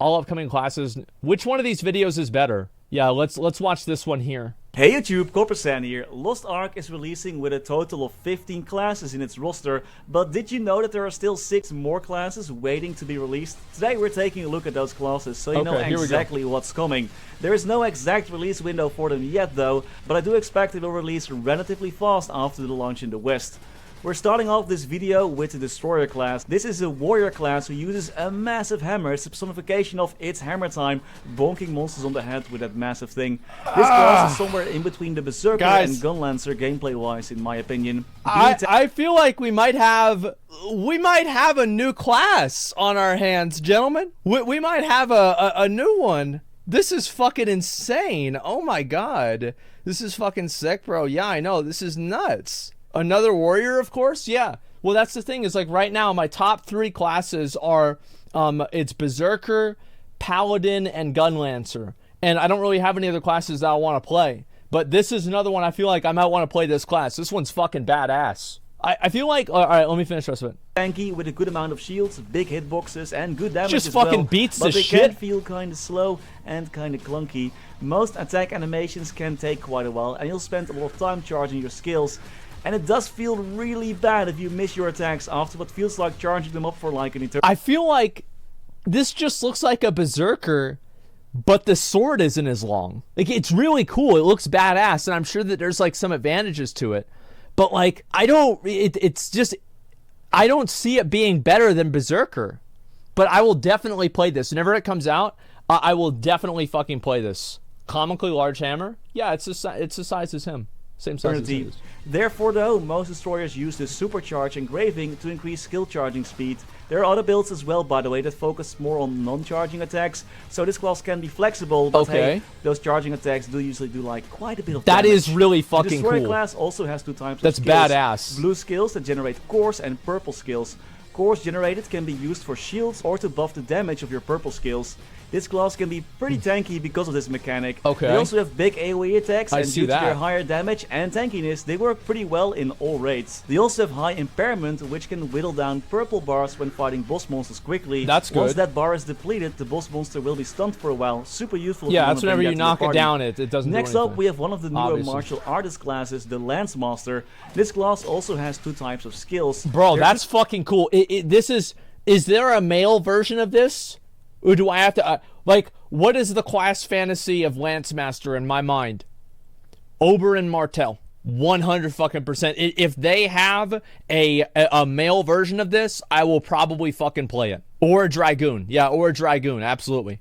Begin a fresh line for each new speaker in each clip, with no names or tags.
All upcoming classes. Which one of these videos is better? Yeah, let's watch this one here.
Hey YouTube, coppersan here. Lost Ark is releasing with a total of 15 classes in its roster, but did you know that there are still 6 more classes waiting to be released? Today we're taking a look at those classes so you know exactly what's coming. There is no exact release window for them yet though, but I do expect they will release relatively fast after the launch in the West. We're starting off this video with the Destroyer class. This is a warrior class who uses a massive hammer. It's a personification of its hammer time, bonking monsters on the head with that massive thing. This class is somewhere in between the Berserker and Gunlancer gameplay wise, in my opinion.
I feel like we might have a new class on our hands, gentlemen. We might have a new one. This is fucking insane. Oh my god. This is fucking sick, bro. Yeah, I know. This is nuts. Another warrior, of course? Yeah. Well, that's the thing, is like right now my top 3 classes are it's Berserker, Paladin, and Gunlancer. And I don't really have any other classes that I want to play. But this is another one I feel like I might want to play this class. This one's fucking badass. I feel like... Alright, let me finish the rest of it.
Tanky with a good amount of shields, big hitboxes, and good damage
just
as
fucking
well,
beats the
but they
shit.
can feel kinda slow and kinda clunky. Most attack animations can take quite a while, and you'll spend a lot of time charging your skills. And it does feel really bad if you miss your attacks after what feels like charging them up for like an eternity.
I feel like this just looks like a Berserker, but the sword isn't as long. Like, it's really cool. It looks badass, and I'm sure that there's like some advantages to it. But like, I don't see it being better than Berserker. But I will definitely play this. Whenever it comes out, I will definitely fucking play this. Comically large hammer? Yeah, it's the size as him. Same size as his.
Therefore though, most destroyers use the supercharge engraving to increase skill charging speed. There are other builds as well, by the way, that focus more on non-charging attacks, so this class can be flexible, but hey, those charging attacks do usually do like quite a bit of damage.
That is really fucking cool.
The destroyer class also has 2 types
of
skills.
That's badass.
Blue skills that generate cores and purple skills. Cores generated can be used for shields or to buff the damage of your purple skills. This class can be pretty tanky because of this mechanic. They also have big AoE attacks, and due to their higher damage and tankiness, they work pretty well in all raids. They also have high impairment, which can whittle down purple bars when fighting boss monsters quickly.
That's good.
Once that bar is depleted, the boss monster will be stunned for a while. Super useful.
Yeah, that's whenever you knock it down, it doesn't do anything.
Next up, we have one of the newer martial artist classes, the Lance Master. This class also has 2 types of skills.
Bro, that's fucking cool. Is there a male version of this? Or do I have to, like, what is the class fantasy of Lance Master in my mind? Oberyn Martell. 100%. If they have a male version of this, I will probably fucking play it. Or a Dragoon. Yeah, or a Dragoon, absolutely.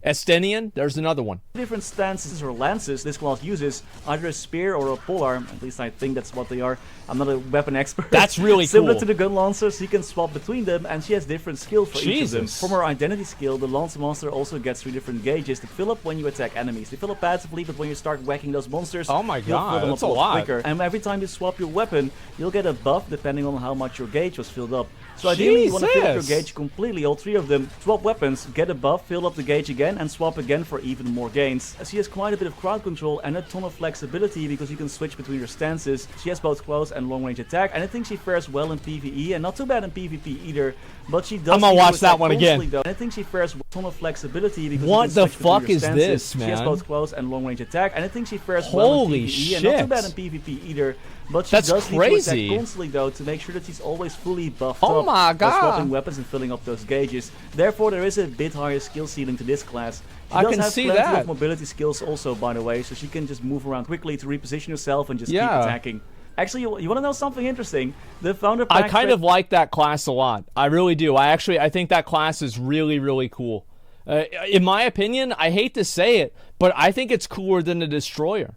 Estenian, there's another one.
Different stances or lances this class uses, either a spear or a polearm, at least I think that's what they are. I'm not a weapon expert.
That's really
Similar
cool.
to the gun lancers, you can swap between them, and she has different skills for each of them. From her identity skill, the Lance Master also gets 3 different gauges that fill up when you attack enemies. They fill up passively, but when you start whacking those monsters,
oh my god,
you'll
that's
fill them
a
up
lot.
quicker. And every time you swap your weapon, you'll get a buff depending on how much your gauge was filled up. So ideally, you want to fill up your gauge completely, all 3 of them, swap weapons, get a buff, fill up the gauge again, and swap again for even more gains. She has quite a bit of crowd control and a ton of flexibility because you can switch between your stances. She has both close and long range attack, and I think she fares well in PvE and not too bad in PvP either. But she does.
I'm gonna watch that one again.
Though. And I think she fares with a ton of flexibility because
what
you can
the fuck is this, man?
She has both close and long range attack, and I think she fares
well
in PvE
shit.
and not too bad in PvP either. But she does need to attack constantly though to make sure that she's always fully buffed up
my god.
by swapping weapons and filling up those gauges. Therefore, there is a bit higher skill ceiling to this class. She does have plenty of mobility skills also, by the way, so she can just move around quickly to reposition herself and just keep attacking. Actually, you want to know something interesting? The founder pack...
I kind of like that class a lot. I really do. I think that class is really, really cool. In my opinion, I hate to say it, but I think it's cooler than the Destroyer.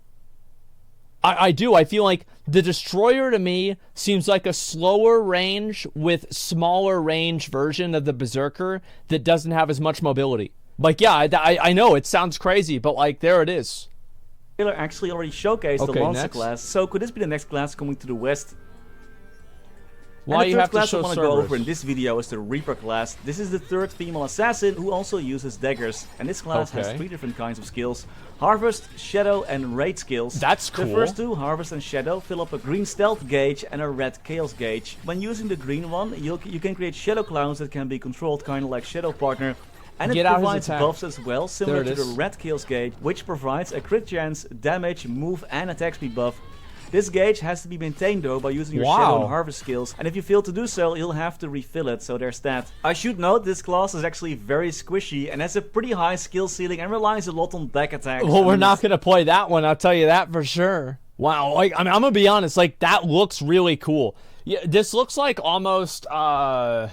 I do. I feel like the Destroyer to me seems like a slower range with smaller range version of the Berserker that doesn't have as much mobility. Like, yeah, I know it sounds crazy, but like, there it is.
Taylor actually already showcased the Lancer class, so could this be the next class coming to the West?
Why you have to show
class I want to go over in this video is the Reaper class. This is the 3rd female assassin who also uses daggers, and this class has 3 different kinds of skills: Harvest, Shadow, and Raid skills.
That's cool.
The first 2, Harvest and Shadow, fill up a green stealth gauge and a red chaos gauge. When using the green one, you can create shadow clowns that can be controlled, kind of like Shadow Partner. And it
Get out his
provides
attack.
buffs as well, similar
There
to
it
the
is.
red kills gauge, which provides a crit chance, damage, move, and attack speed buff. This gauge has to be maintained though by using your Shadow and Harvest skills, and if you fail to do so, you'll have to refill it, so there's that. I should note this class is actually very squishy and has a pretty high skill ceiling and relies a lot on back attacks.
Well, we're not gonna play that one, I'll tell you that for sure. Wow, like, I mean, I'm gonna be honest, like, that looks really cool. Yeah, this looks like almost, I'm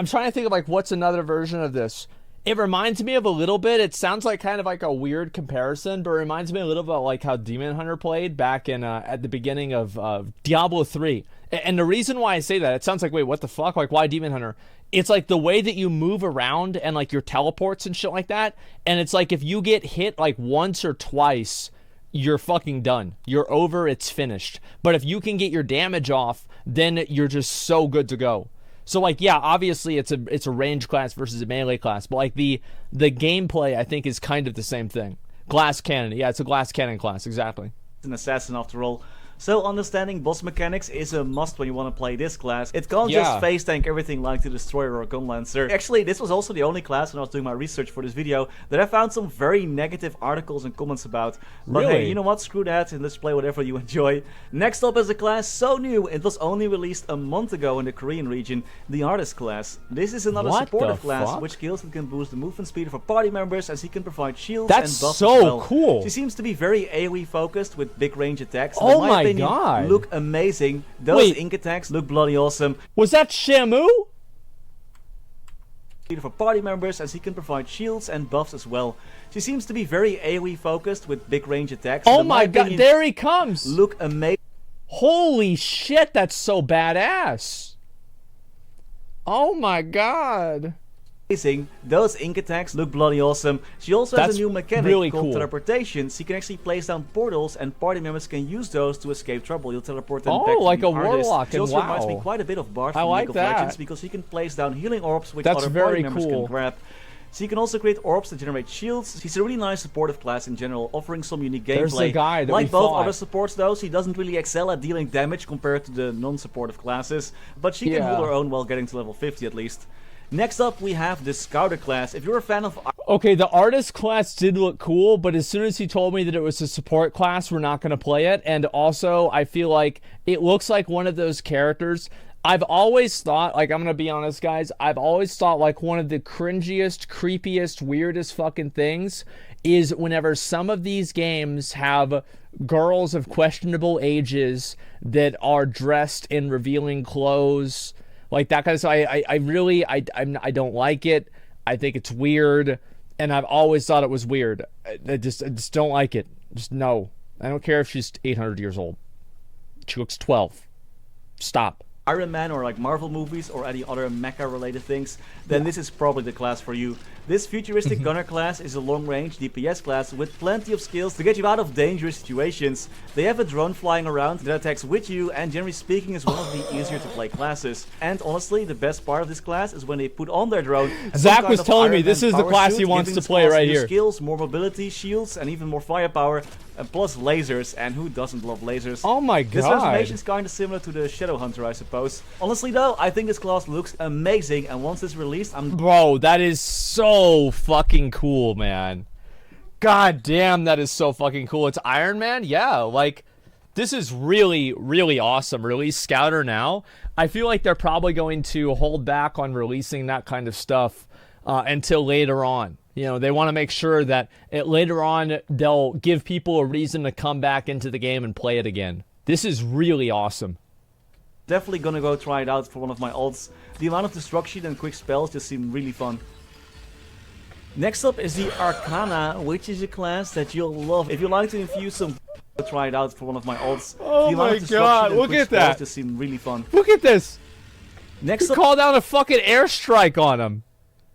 trying to think of, like, what's another version of this. It reminds me of a little bit, it sounds like kind of like a weird comparison, but it reminds me a little bit like how Demon Hunter played back in, at the beginning of Diablo 3. And the reason why I say that, it sounds like, wait, what the fuck? Like, why Demon Hunter? It's like the way that you move around and, like, your teleports and shit like that, and it's like if you get hit, like, once or twice, you're fucking done. You're over, it's finished. But if you can get your damage off, then you're just so good to go. So, like, yeah, obviously it's a range class versus a melee class, but, like, the gameplay, I think, is kind of the same thing. Glass cannon. Yeah, it's a glass cannon class, exactly.
An assassin after all. So understanding boss mechanics is a must when you want to play this class. It can't just face tank everything like the Destroyer or Gun Lancer. Actually, this was also the only class when I was doing my research for this video that I found some very negative articles and comments about. But
really?
Hey, you know what? Screw that and let's play whatever you enjoy. Next up is a class so new, it was only released a month ago in the Korean region, the Artist class. This is another supportive class, which skills that can boost the movement speed of our party members as he can provide shields and buffs as well.
That's so cool.
She seems to be very AoE focused with big range attacks.
Oh my god.
Look amazing. Those ink attacks look bloody awesome.
Was that Shamu?
For party members as he can provide shields and buffs as well. She seems to be very AoE focused with big range attacks.
Oh my god, there he comes.
Look amazing.
Holy shit, that's so badass. Oh my god.
Those ink attacks look bloody awesome. She also has a new mechanic called teleportation. She can actually place down portals and party members can use those to escape trouble. You'll teleport them back to
like
the
a warlock.
She also reminds me quite a bit of Bard from League of Legends because she can place down healing orbs which other party members can grab. She can also create orbs to generate shields. She's a really nice supportive class in general, offering some unique gameplay.
There's the guy that
like both other supports though, she doesn't really excel at dealing damage compared to the non-supportive classes, but she can hold her own while getting to level 50 at least. Next up, we have the Scouter class. If you're a fan of...
Okay, the Artist class did look cool, but as soon as he told me that it was a support class, we're not going to play it. And also, I feel like it looks like one of those characters... I've always thought, like, I'm going to be honest, guys, I've always thought, like, one of the cringiest, creepiest, weirdest fucking things is whenever some of these games have girls of questionable ages that are dressed in revealing clothes... Like that kind of stuff. I don't like it. I think it's weird, and I've always thought it was weird. I just don't like it. Just no. I don't care if she's 800 years old. She looks 12. Stop.
Iron Man or like Marvel movies or any other mecha related things, then this is probably the class for you. This futuristic gunner class is a long-range DPS class with plenty of skills to get you out of dangerous situations. They have a drone flying around that attacks with you and generally speaking is one of the easier to play classes. And honestly, the best part of this class is when they put on their drone.
Zach was telling me this is the class he wants to play right here.
Skills, more mobility, shields, and even more firepower. Plus lasers, and who doesn't love lasers?
Oh my god.
This transformation is kind of similar to the Shadow Hunter, I suppose. Honestly though, I think this class looks amazing, and once it's released,
Bro, that is so fucking cool, man. God damn, that is so fucking cool. It's Iron Man? Yeah, like, this is really, really awesome. Release Scouter now. I feel like they're probably going to hold back on releasing that kind of stuff until later on. You know, they want to make sure that later on they'll give people a reason to come back into the game and play it again. This is really awesome.
Definitely gonna go try it out for one of my ults. The amount of destruction and quick spells just seem really fun. Next up is the Arcana, which is a class that you'll love. If you like to infuse some, try it out for one of my ults.
Oh my god, look at that.
Just seem really fun.
Look at this.
Next up,
call down a fucking airstrike on him.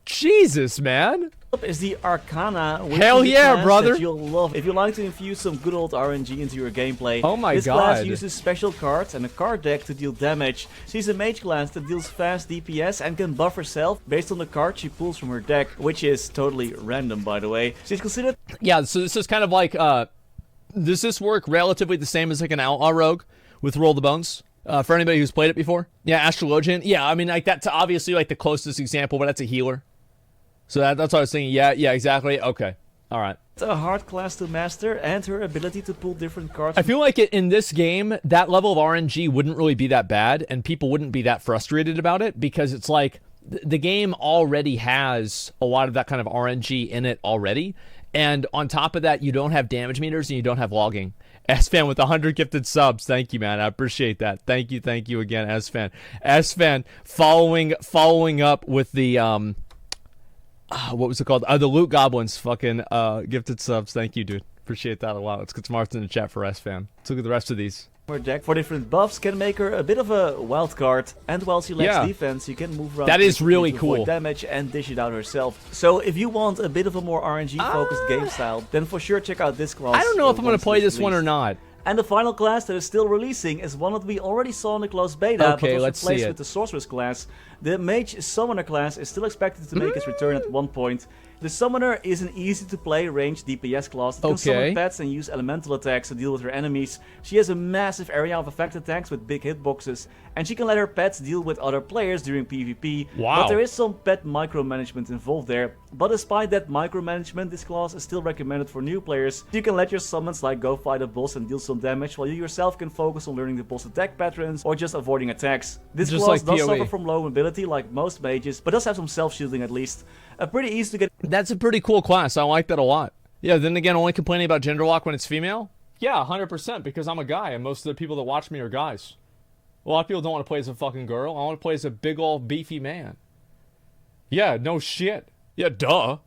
Jesus, man.
Is the Arcana, which
Hell
is a
yeah,
class
brother.
that you'll love. If you like to infuse some good old RNG into your gameplay,
oh my
this
god.
class uses special cards and a card deck to deal damage. She's a mage class that deals fast DPS and can buff herself based on the card she pulls from her deck, which is totally random, by the way. She's considered...
Yeah, so this is kind of like, does this work relatively the same as like an Outlaw Rogue with Roll the Bones? For anybody who's played it before? Yeah, Astrologian. Yeah, I mean, like that's obviously like the closest example, but that's a healer. So that's what I was thinking. Yeah, exactly. Okay. All right.
It's a hard class to master, and her ability to pull different cards.
I feel like in this game, that level of RNG wouldn't really be that bad, and people wouldn't be that frustrated about it, because it's like the game already has a lot of that kind of RNG in it already. And on top of that, you don't have damage meters and you don't have logging. S-Fan with 100 gifted subs. Thank you, man. I appreciate that. Thank you again, S-Fan. S-Fan following up with the what was it called? The Loot Goblins fucking gifted subs. Thank you, dude. Appreciate that a lot. Let's get some hearts in the chat for S-Fan. Let's look at the rest of these.
Her deck for different buffs can make her a bit of a wild card, and while she lacks defense, you can move around.
That is really
to
cool.
avoid damage and dish it out herself. So if you want a bit of a more RNG focused game style, then for sure check out this class.
I don't know if I'm going to play this one or not.
And the final class that is still releasing is one that we already saw in the closed beta,
Okay,
but was
let's see
replaced
it.
with the Sorceress class. The Mage Summoner class is still expected to make its return at one point. The Summoner is an easy-to-play ranged DPS class that can summon pets and use elemental attacks to deal with her enemies. She has a massive area of effect attacks with big hitboxes, and she can let her pets deal with other players during PvP.
Wow.
But there is some pet micromanagement involved there. But despite that micromanagement, this class is still recommended for new players. You can let your summons like go fight a boss and deal some damage, while you yourself can focus on learning the boss attack patterns or just avoiding attacks. This
Just
class
like
does
PoE.
suffer from low mobility like most mages, but does have some self-shielding at least. Pretty easy to get.
That's a pretty cool class. I like that a lot. Yeah, then again, only complaining about gender lock when it's female? Yeah, 100%, because I'm a guy, and most of the people that watch me are guys. A lot of people don't want to play as a fucking girl. I want to play as a big old beefy man. Yeah, no shit. Yeah, duh.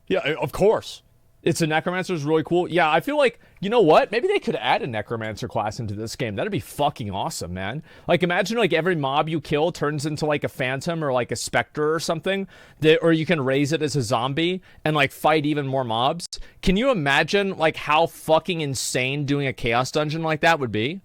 Yeah, of course. It's a Necromancer is really cool. Yeah, I feel like, you know what? Maybe they could add a Necromancer class into this game. That'd be fucking awesome, man. Like, imagine, like, every mob you kill turns into, like, a Phantom or, like, a Spectre or something. Or you can raise it as a zombie and, like, fight even more mobs. Can you imagine, like, how fucking insane doing a Chaos Dungeon like that would be?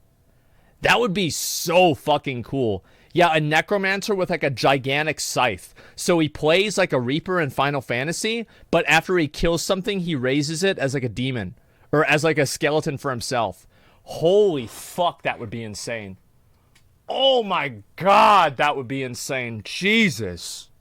That would be so fucking cool. Yeah, a Necromancer with, like, a gigantic scythe. So he plays like a Reaper in Final Fantasy, but after he kills something, he raises it as, like, a demon. Or as, like, a skeleton for himself. Holy fuck, that would be insane. Oh my god, that would be insane. Jesus.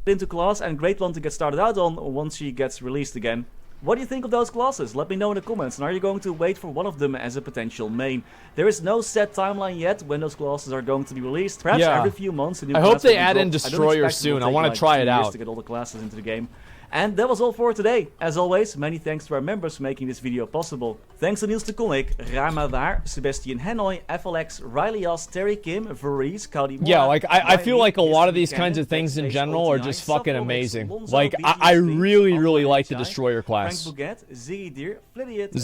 Into class, and great one to get started out on once she gets released again. What do you think of those classes? Let me know in the comments, and are you going to wait for one of them as a potential main? There is no set timeline yet when those classes are going to be released. Perhaps every few months a new
I
class
hope they
will be
add in
dropped.
Destroyer soon. I want to try it out.
To get all the classes into the game. And that was all for today. As always, many thanks to our members for making this video possible. Thanks to Niels de Konik, Rama Waar, Sebastian Hanoi, FLX, Riley As, Terry Kim, Verice, Cody Moore.
Yeah, like, I feel like a lot of these kinds of things in general are just fucking amazing. Like, I really like the Destroyer class. Does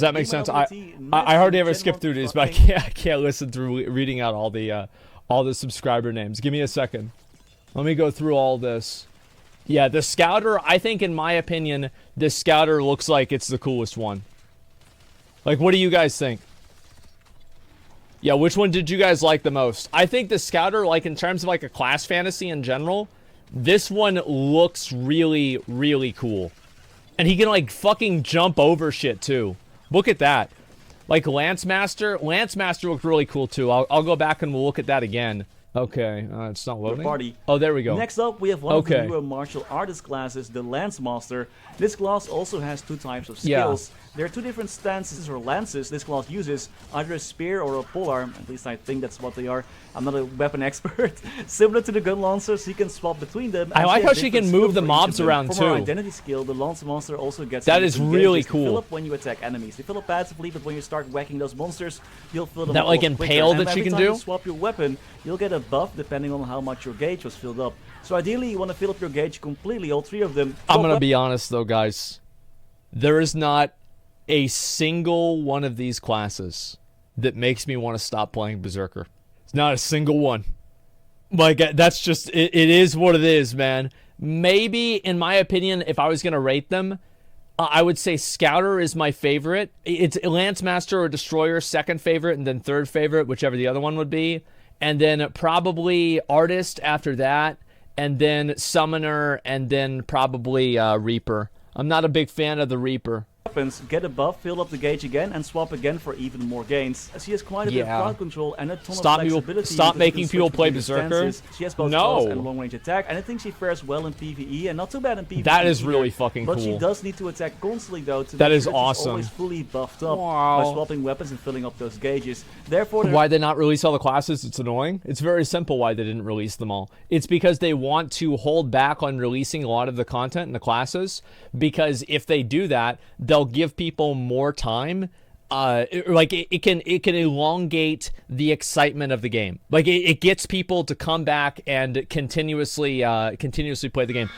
that make sense? I hardly ever skip through these, but I can't listen through reading out all the subscriber names. Give me a second. Let me go through all this. Yeah, the Scouter, I think, in my opinion, this Scouter looks like it's the coolest one. Like, what do you guys think? Yeah, which one did you guys like the most? I think the Scouter, like, in terms of, like, a class fantasy in general, this one looks really cool. And he can, like, fucking jump over shit, too. Look at that. Like, Lance Master looked really cool, too. I'll go back and we'll look at that again. Okay, it's not loading.
Party.
Oh, there we go.
Next up, we have one of the newer martial artist classes, the Lance Master. This class also has two types of skills. There are two different stances or lances this class uses, either a spear or a polearm. At least I think that's what they are. I'm not a weapon expert. Similar to the gun lancers, he can swap between them.
I like how she can move the mobs around
For her
too.
identity skill, the Lance Master also gets
that is really
cool. Fill
cool.
up when you attack enemies. They fill up passively, but when you start whacking those monsters, you'll fill them
that
up
like impale
quicker.
that she can
every time
do.
You swap your weapon, you'll get a buff depending on how much your gauge was filled up. So ideally, you want to fill up your gauge completely, all three of them.
I'm gonna be honest though, guys. There is not a single one of these classes that makes me want to stop playing Berserker. It's not a single one. Like, that's just, it is what it is, man. Maybe, in my opinion, if I was going to rate them, I would say Scouter is my favorite. It's Lance Master or Destroyer, second favorite, and then third favorite, whichever the other one would be. And then probably Artist after that, and then Summoner, and then probably Reaper. I'm not a big fan of the Reaper.
weapons, get a buff, fill up the gauge again, and swap again for even more gains. She has quite a bit of crowd control and a ton of flexibility.
Stop making people play Berserker.
She has both close and long range attack, and I think she fares well in PvE and not too bad in PvP.
That is really fucking cool.
But she does need to attack constantly though to
that
make
is
sure
awesome.
She's always fully buffed up by swapping weapons and filling up those gauges. Therefore,
why they not release all the classes? It's annoying. It's very simple why they didn't release them all. It's because they want to hold back on releasing a lot of the content and the classes, because if they do that, they'll give people more time. It can elongate the excitement of the game. Like it gets people to come back and continuously play the game.